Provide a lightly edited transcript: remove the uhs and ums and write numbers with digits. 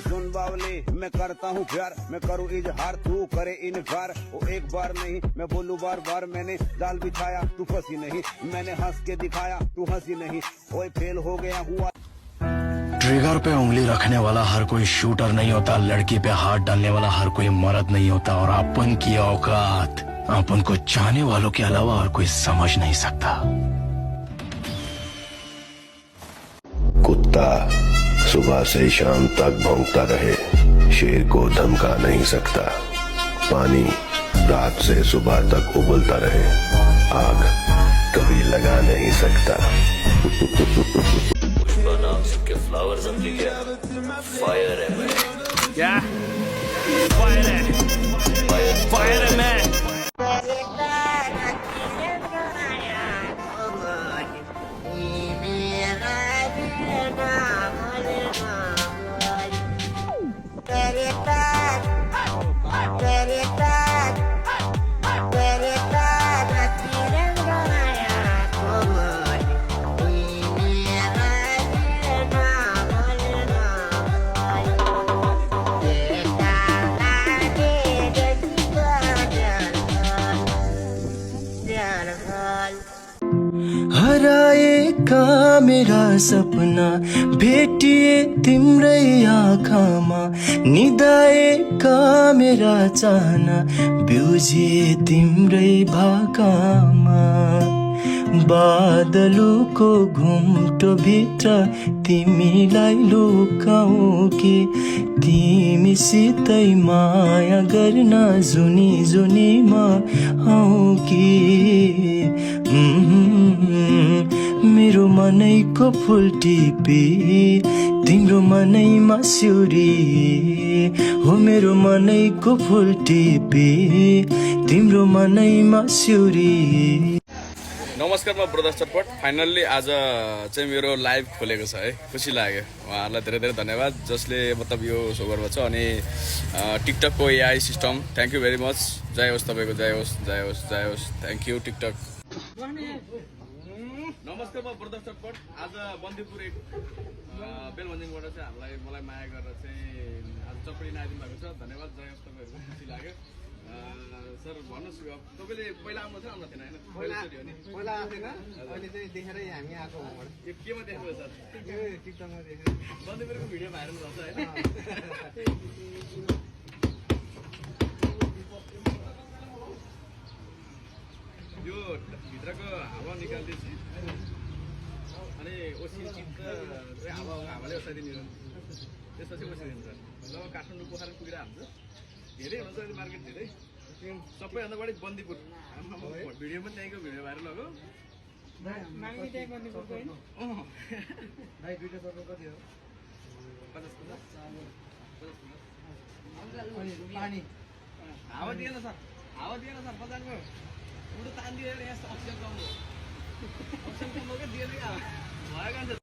सुन बावली, मैं करता हूँ प्यार, मैं करूँ इजहार, तू करे इनकार। वो एक बार नहीं, मैं बोलूँ बार बार। मैंने जाल बिछाया, तू फंसी नहीं। मैंने हंस के दिखाया, तू हंसी नहीं। ओए फेल हो गया हुआ। ट्रिगर पे उंगली रखने वाला हर कोई शूटर नहीं होता, लड़की पे हाथ डालने वाला हर कोई मर्द नहीं होता, और अपन की औकात अपन को चाहने वालों के अलावा और कोई समझ नहीं सकता। कुत्ता सुबह से शाम तक भौंकता रहे, शेर को धमका नहीं सकता। पानी रात से सुबह तक उबलता रहे, आग कभी लगा नहीं सकता। पुष्पा नाम के फ्लावर समझी क्या? फायर है मैं। क्या? फायर है, फायर है मैं। हराएका मेरा सपना भेटिए तिम्रै आँखामा, निदाएका मेरा चाहना बिउजिए तिम्रै भाकामा। बादलुको घुम्टो भित्र तिमीलाई लुकाऊ कि तिमीसितै माया गर्न जुनी जुनीमा आऊ कि। मेरो मनैको फुल टिपी तिम्रो मनैमा सिउरी हो, मेरो मनैको फुल टिपी तिम्रो मनैमा सिउरी। नमस्कार, म ब्रदर चटपट। फाइनल्ली आज चाहिँ मेरो लाइभ खोलेको छ है, खुसी लाग्यो। उहाँहरूलाई धेरै धेरै धन्यवाद जसले मतलब यो सो गर्नुभएको छ। अनि टिकटकको AI system thank you very much. जय होस् तपाईँको, जय होस्, जय होस्, जय होस्। Thank you TikTok. नमस्कार, म ब्रदर चटपट। आज बन्दीपुर एक बेलभन्जिङबाट चाहिँ मलाई माया गरेर चाहिँ आज चटपटी आइदिनु भएको छ। धन्यवाद, जय होस् तपाईँहरूको, खुसी लाग्यो। सर भन्नुहोस्, तपाईँले पहिला आउनु थियो आउनु थिएन? होइन, पहिला आउँदैन, अहिले चाहिँ देखेरै हामी आएको हो। केमा देख्नुभयो सर? टिकटकमा देखेँ, बन्दीपुरको भिडियो भाइरल भएको छ होइन। यो भित्रको हावा निकाल्दैछ अनि ओसिन्छ हावाले ओसाइदिने हो, त्यसपछि ओसिदिन्छ। ल काठमाडौँ पोखरा पुगेर हुन्छ, धेरै हुन्छ अहिले मार्केट, धेरै सबैभन्दा बढी बन्दीपुर। भिडियो पनि त्यहीँको भिडियो भाइरल भएको। भाइ दुईवटा सबै कति हो? 50 पानी हावा दिएन सर, हावा दिएन सर, बजारको उडो तानिदिएर यहाँ अक्सिजन कम हो, अक्सिजन कम हो क्या, दिएन क्या भयो।